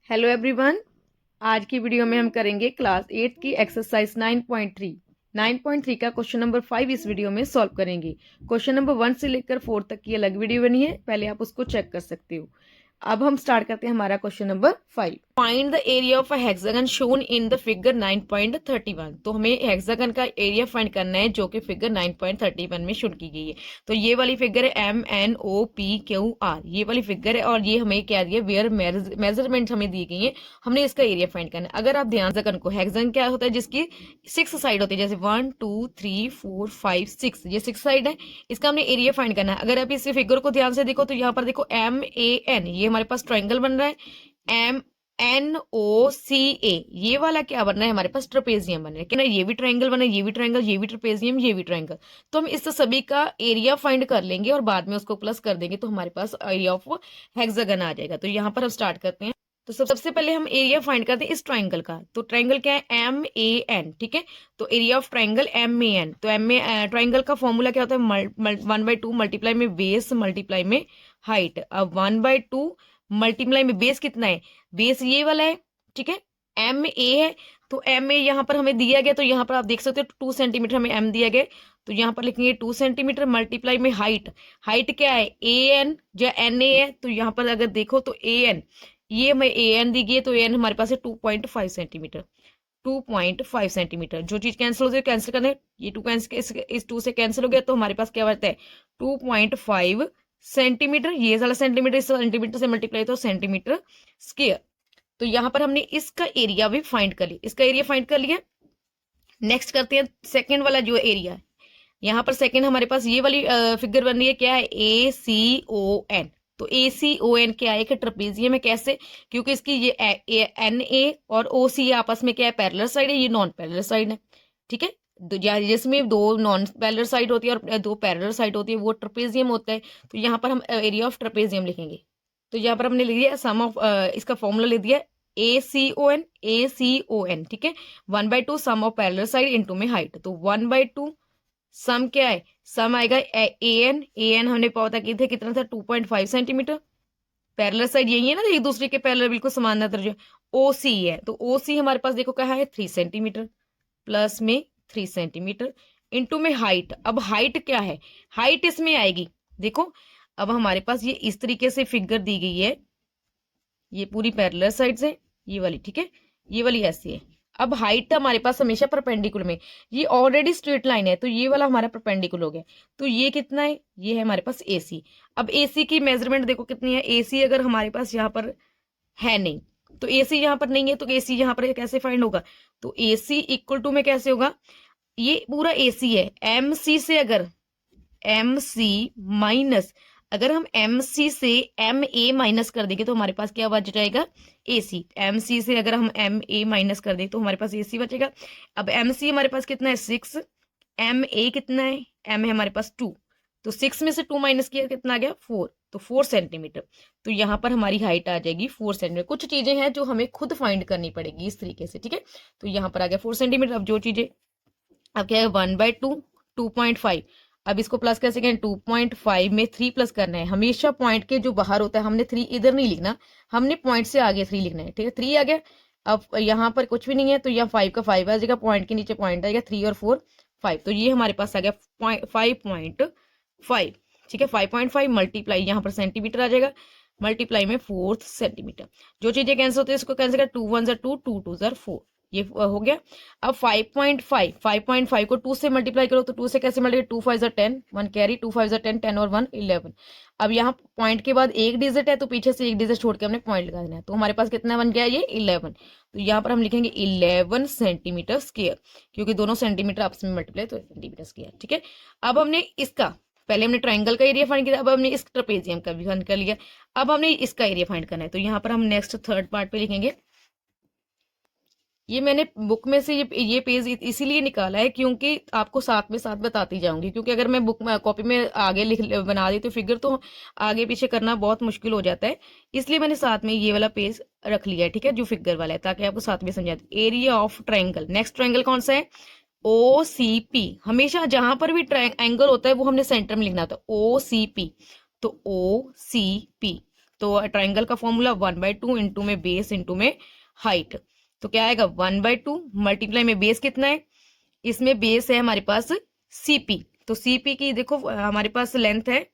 Hello everyone. आज की video में हम करेंगे क्लास 8 की एक्सरसाइज 9.3 का क्वेश्चन नंबर 5 इस वीडियो में सॉल्व करेंगे। क्वेश्चन नंबर 1 से लेकर 4 तक की अलग वीडियो बनी है, पहले आप उसको चेक कर सकते हो। अब हम स्टार्ट करते हैं हमारा question number 5। Find the area of a hexagon shown in the figure 9.31। तो हमें हेक्सागन का एरिया फाइंड करना है जो कि फिगर 9.31 में शो की गई है। तो ये वाली फिगर है MNOPQR, ये वाली फिगर है और ये हमें क्या दिया, वेयर मेजरमेंट हमें दी गई है। हमने इसका एरिया फाइंड करना है। अगर आप ध्यान से को हेक्सागन क्या होता है, जिसकी 6 साइड होती है, जैसे 1 2 3 4 5 6, ये 6 साइड है। इसका हमने एरिया फाइंड करना है। अगर आप इस फिगर को ध्यान से देखो तो यहाँ पर देखो MAN, ये हमारे पास ट्रायंगल बन रहा है। MNOCA, ये वाला क्या बन रहा है, हमारे पास ट्रेपेजियम बन रहा है। क्या ये भी ट्रायंगल बना है, ये भी ट्रायंगल, ये भी ट्रेपेजियम, ये भी ट्रायंगल। तो हम इस सभी का एरिया फाइंड कर लेंगे और बाद में उसको प्लस कर देंगे तो हमारे पास एरिया ऑफ हेक्सागन आ जाएगा। तो यहाँ पर हम स्टार्ट करते हैं। तो सबसे पहले हम एरिया फाइंड करते हैं इस ट्रायंगल का। तो ट्रायंगल क्या है, MAN, ठीक है। तो एरिया ऑफ ट्रायंगल MAN, तो ट्रायंगल का फॉर्मूला क्या होता है, 1/2 मल्टीप्लाई में बेस मल्टीप्लाई में हाइट। अब 1/2 मल्टीप्लाई में बेस कितना है, बेस ये वाला है, ठीक है, MA है। तो MA यहाँ पर हमें दिया गया, तो यहाँ पर आप देख सकते हो 2 सेंटीमीटर हमें M दिया गया। तो यहाँ पर लिखेंगे 2 सेंटीमीटर मल्टीप्लाई में हाइट। हाइट क्या है, AN, जो NA है। तो यहाँ पर अगर देखो तो AN, ये हमें AN दी गई है, तो AN हमारे पास है 2.5 सेंटीमीटर। 2.5 सेंटीमीटर, जो चीज कैंसिल हो जाए कैंसिल करना है। ये 2 कैंसिल, इस 2 से कैंसिल हो गया, तो हमारे पास क्या बचता है 2.5 सेंटीमीटर। ये सारा सेंटीमीटर इस सेंटीमीटर से मल्टीप्लाई तो सेंटीमीटर स्क्वायर। तो यहाँ पर हमने इसका एरिया भी फाइंड कर लिया, इसका एरिया फाइंड कर लिया। नेक्स्ट करते हैं सेकंड वाला जो एरिया है। यहाँ पर सेकंड हमारे पास ये वाली फिगर बन रही है, क्या है, ACON। तो ACON क्या है, ट्रेपेजियम है। कैसे, क्योंकि इसकी ये NA और OC आपस में क्या है, पैरेलल साइड है, ये नॉन पैरेलल साइड है, ठीक है। जिसमें 2 नॉन पैरेलल साइड होती है और 2 पैरेलल साइड होती है, वो ट्रेपेजियम होता है। तो यहाँ पर हम एरिया ऑफ ट्रेपेजियम लिखेंगे। तो यहाँ पर हमने लिख दिया सम ऑफ, इसका फॉर्मूला लिख दिया ACON, ठीक है। 1/2 सम ऑफ पैरेलल साइड इंटू में हाइट। तो 1/2 सम क्या है, सम आएगा AN हमने पता की थे कितना था, 2.5 सेंटीमीटर। पैरेलल साइड यही है ना, एक दूसरे के पैरेलल बिल्कुल समानांतर जो OC है। तो OC हमारे पास देखो क्या है, 3 सेंटीमीटर, प्लस में 3 सेंटीमीटर इंटू में हाइट। अब हाइट क्या है, हाइट इसमें आएगी, देखो। अब हमारे पास ये इस तरीके से फिगर दी गई है, ये पूरी पैरेलल साइड से, ये वाली, ठीक है, ये वाली ऐसी है। अब हाइट हमारे पास हमेशा परपेंडिकुलर में, ये ऑलरेडी स्ट्रेट लाइन है, तो ये वाला हमारा परपेंडिकुलर हो गया। तो ये कितना है, ये है हमारे पास AC। अब AC की मेजरमेंट देखो कितनी है। AC अगर हमारे पास यहाँ पर है नहीं, तो AC यहाँ पर नहीं है, तो AC यहाँ पर कैसे फाइंड होगा। तो AC इक्वल टू में कैसे होगा, ये पूरा AC है, MC से अगर MC माइनस, अगर हम MC से MA माइनस कर देंगे तो हमारे पास क्या बच जाएगा, AC। MC से अगर हम MA माइनस कर दें तो हमारे पास AC बचेगा। अब MC हमारे पास कितना है, 6। MA कितना है, M है हमारे पास 2। तो 6 में से 2 माइनस किया कितना आ गया, 4। तो 4 सेंटीमीटर। तो यहाँ पर हमारी हाइट आ जाएगी 4 सेंटीमीटर। कुछ चीजें हैं जो हमें खुद फाइंड करनी पड़ेगी इस तरीके से, ठीक है। तो यहाँ पर आ गया 4 सेंटीमीटर। अब जो चीजें, अब क्या है, 1/2 2.5। अब इसको प्लस कैसे करें, 2.5 में 3 प्लस करना है। हमेशा पॉइंट के जो बाहर होता है, हमने 3 इधर नहीं लिखना, हमने पॉइंट से आगे 3 लिखना है, ठीक है। 3 आ गया। अब यहाँ पर कुछ भी नहीं है, तो यहाँ 5 का 5 आ जाएगा, पॉइंट के नीचे पॉइंट आएगा, 3 और 4 5। तो ये हमारे पास आ गया 5.5, ठीक है। 5.5 मल्टीप्लाई, यहाँ पर सेंटीमीटर आ जाएगा, मल्टीप्लाई में 4 सेंटीमीटर। जो चीजें कैंसिल होती है इसको कैंसिल कर, 2 1 2 2 2 4, ये हो गया। अब 5.5 को 2 से मल्टीप्लाई करो, तो 2 से कैसे मल्टीप्लाई, 2 5 10, 1 कैरी, 2 5 10, 10 और 1 11। अब यहाँ पॉइंट के बाद एक डिजिट है, तो पीछे से एक डिजिट छोड़ के हमने पॉइंट लगा देना है। तो हमारे पास कितना बन गया, ये 11। तो यहाँ पर हम लिखेंगे 11 सेंटीमीटर स्क्वायर, क्योंकि दोनों सेंटीमीटर आपस में मल्टीप्लाई, तो सेंटीमीटर स्क्वायर, ठीक है। अब हमने इसका, पहले हमने ट्राइंगल का एरिया फाइंड किया, अब हमने इस ट्रेपेजियम का भी फाइंड कर लिया। अब हमने इसका एरिया फाइंड करना है। तो यहाँ पर हम नेक्स्ट थर्ड पार्ट पे लिखेंगे। ये मैंने बुक में से ये पेज इसीलिए निकाला है क्योंकि आपको साथ में साथ बताती जाऊंगी, क्योंकि अगर मैं बुक में कॉपी में आगे लिख बना दी तो फिगर तो आगे पीछे करना बहुत मुश्किल हो जाता है। इसलिए मैंने साथ में ये वाला पेज रख लिया है, ठीक है, जो फिगर वाला है, ताकि आपको साथ में समझा। Area of triangle, next triangle कौन सा है, OCP। हमेशा जहां पर भी एंगल होता है वो हमने सेंटर में लिखना होता है, OCP। तो OCP तो ट्राइंगल का फॉर्मूला 1/2 इंटू में बेस इंटू में हाइट। तो क्या आएगा 1/2 मल्टीप्लाई में बेस कितना है, इसमें बेस है हमारे पास सीपी, तो सीपी की देखो हमारे पास लेंथ है,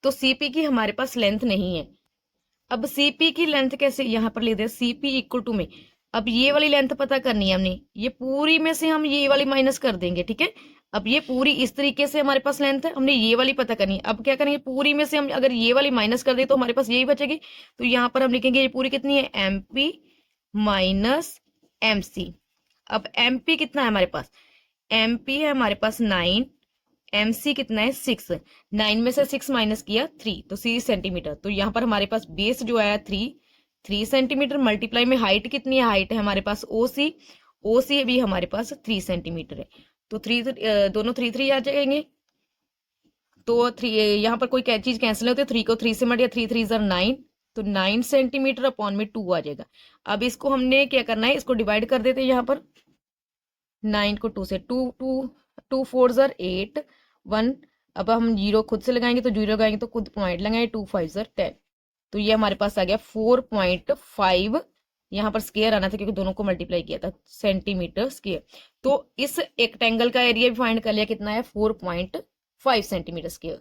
तो सीपी की हमारे पास लेंथ नहीं है। अब सीपी की लेंथ कैसे यहाँ पर लिख दे, सीपी इक्वल टू में, अब ये वाली लेंथ पता करनी है हमने, ये पूरी में से हम ये वाली माइनस कर देंगे, ठीक है। अब ये पूरी इस तरीके से हमारे पास लेंथ है, हमने ये वाली पता करनी है। अब क्या करेंगे, पूरी में से हम अगर ये वाली माइनस कर दे तो हमारे पास यही बचेगी, तो यहाँ पर हम लिखेंगे ये पूरी कितनी है, एमपी माइनस एमसी। अब एमपी कितना है हमारे पास, एमपी है हमारे पास 9, एमसी कितना है 6, 9 में से 6 माइनस किया 3, तो 3 सेंटीमीटर। तो यहाँ पर हमारे पास बेस जो आया 3 सेंटीमीटर, मल्टीप्लाई में हाइट कितनी है, हाइट है हमारे पास ओसी, ओसी भी हमारे पास 3 सेंटीमीटर है। तो 3 दोनों 3 आ जाएंगे, तो 3 यहाँ पर कोई चीज कैंसिल होती है, 3 को 3 से मट, 3 3 9, तो 9 सेंटीमीटर अपॉन में 2 आ जाएगा। अब इसको हमने क्या करना है, इसको डिवाइड कर देते हैं यहाँ पर, 9 को 2 से, 2 4 8 1, अब हम जीरो खुद से लगाएंगे तो जीरो लगाएंगे तो खुद पॉइंट लगाएंगे, 2 5 10, तो ये हमारे पास आ गया 4.5, यहाँ पर स्क्वायर आना था क्योंकि दोनों को मल्टीप्लाई किया था, सेंटीमीटर स्क्वायर। तो इस रेक्टेंगल का एरिया भी फाइंड कर लिया, कितना है 4.5 सेंटीमीटर स्क्वायर।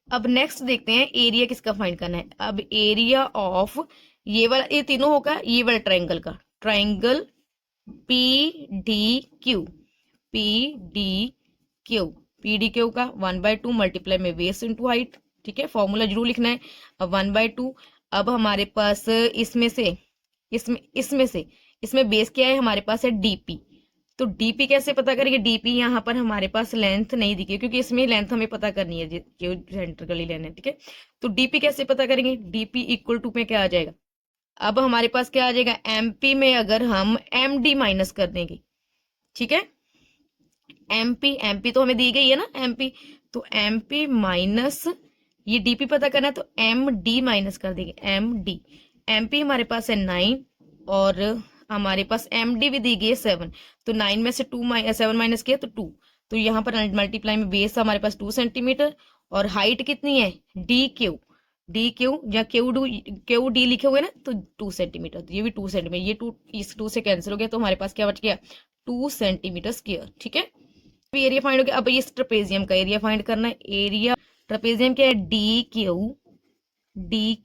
अब नेक्स्ट देखते हैं एरिया किसका फाइंड करना है। अब एरिया ऑफ ये वाला, ये तीनों होगा ये वाला ट्राइंगल का, triangle P D Q, P D Q, P D Q का 1/2 मल्टीप्लाई में बेस इंटू हाइट, ठीक है, फॉर्मूला जरूर लिखना है। अब 1/2, अब हमारे पास इसमें बेस क्या है, हमारे पास है डीपी, तो डीपी कैसे पता करेंगे, डीपी यहाँ पर हमारे पास लेंथ नहीं दिखी क्योंकि इसमें लेंथ हमें पता करनी है जो सेंटर गली लेना है, ठीक है। तो डीपी कैसे पता करेंगे, डीपी इक्वल टू में क्या आ जाएगा, अब हमारे पास क्या आ जाएगा, एमपी में अगर हम एमडी माइनस कर देंगे, ठीक है, एमपी तो हमें दी गई है ना एमपी, तो एमपी माइनस ये डीपी पता करना है तो एम डी माइनस कर देंगे, एम डी, एमपी हमारे पास है 9 और हमारे पास एम डी भी दी गई है 7, तो 9 में से 7 माइनस किया तो 2, तो यहाँ पर मल्टीप्लाई में बेस हमारे पास 2 सेंटीमीटर और हाइट कितनी है डी क्यू या क्यू डी लिखे हुए ना, तो 2 सेंटीमीटर, तो ये भी 2 सेंटीमीटर, ये 2 इस 2 से कैंसिल हो गया, तो हमारे पास क्या बच गया 2 सेंटीमीटर स्क्वायर, ठीक है। एरिया फाइंड हो गया। अब इस ट्रेपेजियम का एरिया फाइंड करना है, एरिया ट्रेपेजियम क्या है, डी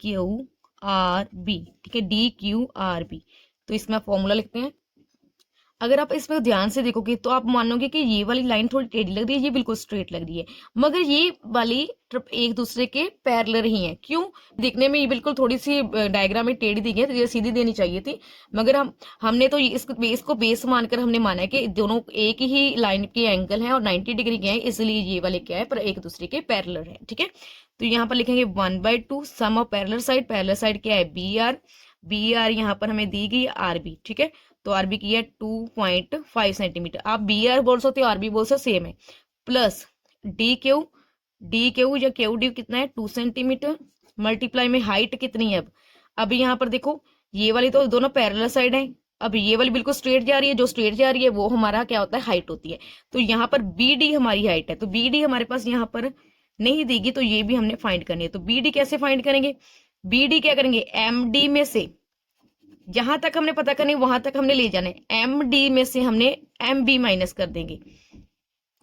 क्यू आर बी, ठीक है, डी क्यू आर बी। तो इसमें आप फॉर्मूला लिखते हैं, अगर आप इसमें ध्यान से देखोगे तो आप मानोगे कि ये वाली लाइन थोड़ी टेढ़ी लग रही है, ये बिल्कुल स्ट्रेट लग रही है, मगर ये वाली एक दूसरे के पैरेलल ही है। क्यों, देखने में ये बिल्कुल थोड़ी सी डायग्राम में टेढ़ी दी गई है, तो ये सीधी देनी चाहिए थी, मगर हमने तो इसको बेस मानकर हमने माना है कि दोनों एक ही लाइन के एंगल हैं और 90 डिग्री के हैं, इसलिए ये वाले क्या है पर एक दूसरे के पैरेलल है, ठीक है। तो यहाँ पर लिखेंगे 1/2 सम ऑफ पैरेलल साइड क्या है बी आर यहाँ पर हमें दी गई आरबी, ठीक है, तो आरबी की है 2.5 सेंटीमीटर, आप बी आर बोल सकते हो आरबी बोल सकते सेम है, प्लस डी क्यू या क्यू डी कितना है 2 सेंटीमीटर, मल्टीप्लाई में हाइट कितनी है, अब यहाँ पर देखो ये वाली तो दोनों पैरेलल साइड है, अब ये वाली बिल्कुल स्ट्रेट जा रही है, जो स्ट्रेट जा रही है वो हमारा क्या होता है हाइट होती है, तो यहाँ पर बी डी हमारी हाइट है, तो बी डी हमारे पास यहाँ पर नहीं देगी, तो ये भी हमने फाइंड करनी है। तो बी डी कैसे फाइंड करेंगे, बी डी क्या करेंगे, एम डी में से जहां तक हमने पता करनी वहां तक हमने ले जाना है, एम डी में से हमने एम बी माइनस कर देंगे,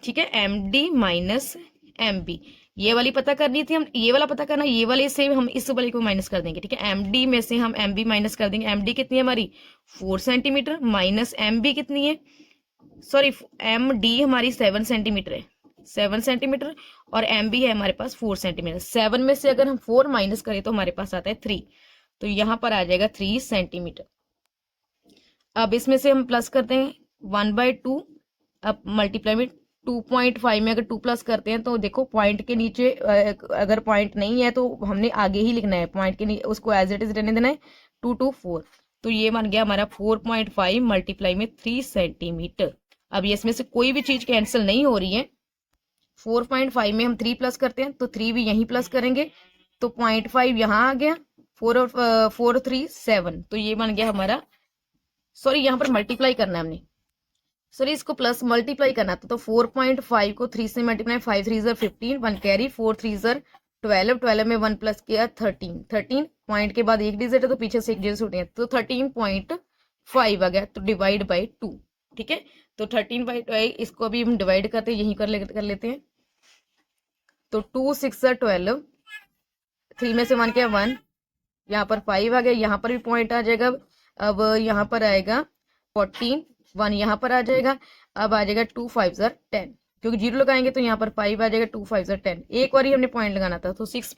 ठीक है, M D minus M B, ये वाली पता करनी थी, हम ये वाला पता करना, ये वाले से हम इस वाले को माइनस कर देंगे, ठीक है, एम डी में से हम एम बी माइनस कर देंगे, एम डी कितनी है हमारी 4 सेंटीमीटर माइनस एम बी कितनी है, सॉरी एम डी हमारी 7 सेंटीमीटर है, 7 सेंटीमीटर और एम बी है हमारे पास 4 सेंटीमीटर, 7 में से अगर हम 4 माइनस करें तो हमारे पास आता है 3, तो यहां पर आ जाएगा 3 सेंटीमीटर। अब इसमें से हम प्लस करते हैं 1/2, अब मल्टीप्लाई में 2.5 में अगर 2 प्लस करते हैं तो देखो पॉइंट के नीचे अगर पॉइंट नहीं है तो हमने आगे ही लिखना है, पॉइंट के नीचे उसको एज इट इज रहने देना है 2 to 4, तो ये बन गया हमारा 4.5 मल्टीप्लाई में 3 सेंटीमीटर। अब ये इसमें से कोई भी चीज कैंसिल नहीं हो रही है, 4.5 में हम 3 प्लस करते हैं तो 3 भी यहीं प्लस करेंगे, तो 0.5 यहाँ आ गया, 4 और 4 3 7, तो ये बन गया हमारा, सॉरी यहाँ पर मल्टीप्लाई करना है हमने, सॉरी इसको प्लस मल्टीप्लाई करना था, तो 4.5 को 3 से मल्टीप्लाई, 5 3 15, 1 कैरी, 4 3 12 में 1 प्लस किया 13 पॉइंट के बाद एक डिजिट है तो पीछे से एक डिजिट छूटे हैं, तो 13.5 आ गया, तो डिवाइड बाई 2। ठीक है, तो 13/2 इसको अभी हम डिवाइड करते हैं, यहीं कर लेते हैं। तो 2 6 12, 3 में से 1 क्या 1, यहाँ पर 5 आ गया, यहाँ पर भी पॉइंट आ जाएगा। अब यहाँ पर आएगा 14, 1 यहाँ पर आ जाएगा। अब आ जाएगा 2 5 10, क्योंकि 0 लगाएंगे तो यहाँ पर 5 आ जाएगा, 2 5 10। एक बार ही हमने पॉइंट लगाना था, तो 6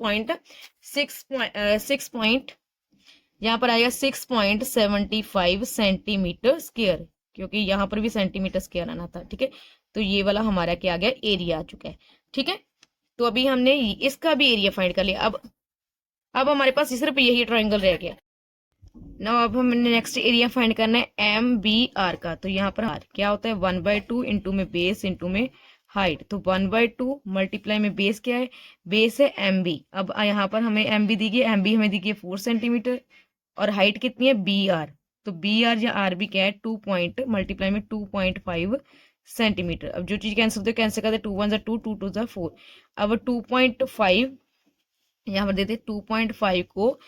यहाँ पर आएगा 6.75 सेंटीमीटर स्क्वायर, क्योंकि यहाँ पर भी सेंटीमीटर स्क्वायर आना था। ठीक है, तो ये वाला हमारा क्या आ गया, एरिया आ चुका है। ठीक है, तो अभी हमने इसका भी एरिया फाइंड कर लिया। अब हमारे पास सिर्फ यही ट्रायंगल रह गया ना। अब हमने नेक्स्ट एरिया फाइंड करना है MBR का। तो यहाँ पर आर क्या होता है, 1/2 इंटू में बेस इंटू में हाइट। तो 1/2 मल्टीप्लाई में बेस क्या है, बेस है MB। अब यहाँ पर हमें MB दी गई, MB हमें दी गई 4 सेंटीमीटर, और हाइट कितनी है BR। तो BR या RB क्या है, 2 पॉइंट मल्टीप्लाई में 2.5 सेंटीमीटर। अब जो चीज कैंसिल होती है कैंसिल करते, 2 1 2 2 2 4। अब 2.5 यहाँ पर देते 2.5 को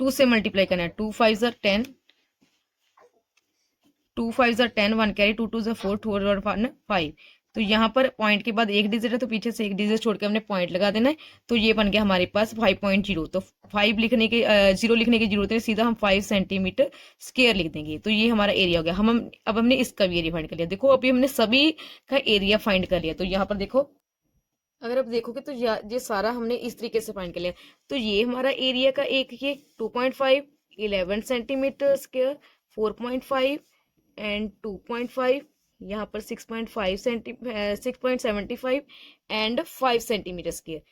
2 से मल्टीप्लाई करना है, 2 5 10, 2 5 10, 1 कैरी, 2 2 4, 2 और 5। तो यहाँ पर पॉइंट के बाद एक डिजिट है तो पीछे से एक डिजिट छोड़ के हमने पॉइंट लगा देना है। तो ये बन गया हमारे पास 5.0। तो 5 लिखने के 0 लिखने की जरूरत है, सीधा हम 5 सेंटीमीटर स्क्वायर लिख देंगे। तो ये हमारा एरिया हो गया। अब हमने इसका भी एरिया फाइंड कर लिया। देखो अभी हमने सभी का एरिया फाइंड कर लिया। तो यहाँ पर देखो, अगर आप देखोगे तो ये सारा हमने इस तरीके से फाइंड कर लिया। तो ये हमारा एरिया का एक ये 2.5, 11 सेंटीमीटर स्क्वायर, 4.5 एंड 2.5, यहाँ पर 6.75 एंड 5 सेंटीमीटर स्क्वायर।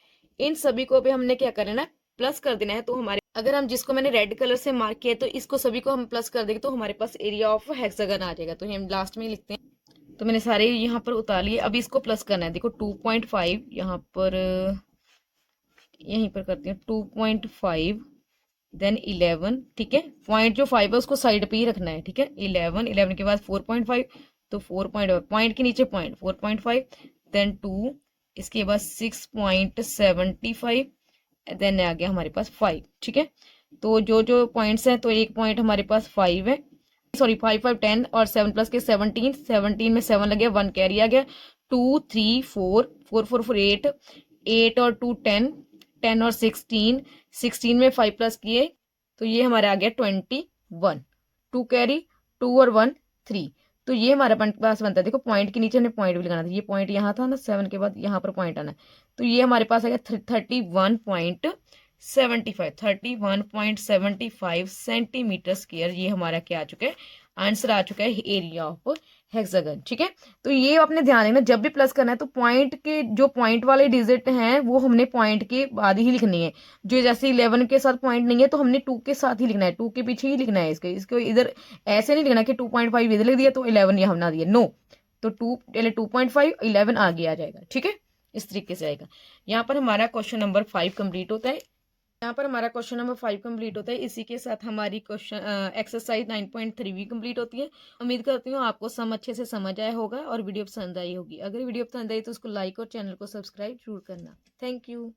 इन सभी को अभी हमने क्या करना है, प्लस कर देना है। तो हमारे अगर हम जिसको मैंने रेड कलर से मार्क किया है तो इसको सभी को हम प्लस कर देंगे तो हमारे पास एरिया ऑफ हेक्सागन आ जाएगा। तो हम लास्ट में लिखते हैं। तो मैंने सारे यहाँ पर उतार लिए, अब इसको प्लस करना है। देखो 2.5 यहाँ पर यहीं पर करते हैं 2.5 देन 11। ठीक है, पॉइंट जो 5 है उसको साइड पे ही रखना है। ठीक है, 11 के बाद 4.5, तो 4 पॉइंट के नीचे पॉइंट 4.5 देन 2, इसके बाद 6.75 देन आ गया हमारे पास 5। ठीक है, तो जो पॉइंट्स हैं, तो एक पॉइंट हमारे पास 5 है, सॉरी 5 5 10 और 7 प्लस के 17 में 7 लग गया, 1 कैरी आ गया, 2 3 4 4 4 4 8 और 2 10 और 16 में 5 प्लस किए तो ये हमारा आ गया 21, 2 कैरी 2 और 1 3। तो ये हमारा पास बनता है। देखो पॉइंट के नीचे हमने पॉइंट भी लगाना था, ये पॉइंट यहाँ था ना, 7 के बाद यहाँ पर पॉइंट आना है। तो ये हमारे पास आ गया 31.75 सेंटीमीटर स्क्वायर। ये हमारा क्या आ चुका है, आंसर आ चुका है एरिया ऑफ हेक्सागन। ठीक है, तो ये आपने ध्यान देना, जब भी प्लस करना है तो पॉइंट के जो पॉइंट वाले डिजिट हैं वो हमने पॉइंट के बाद ही लिखनी है। जो जैसे 11 के साथ पॉइंट नहीं है तो हमने 2 के साथ ही लिखना है, 2 के पीछे ही लिखना है। इसको इधर ऐसे नहीं लिखना कि 2.5 इधर लिख दिया तो 11 यहाँ ना दिया, नो। तो 2.5 11 आगे आ जाएगा। ठीक है, इस तरीके से आएगा। यहाँ पर हमारा क्वेश्चन नंबर 5 कंप्लीट होता है। इसी के साथ हमारी क्वेश्चन एक्सरसाइज 9.3 भी कंप्लीट होती है। उम्मीद करती हूँ आपको सम अच्छे से समझ आया होगा और वीडियो पसंद आई होगी। अगर वीडियो पसंद आई तो उसको लाइक और चैनल को सब्सक्राइब जरूर करना। Thank you.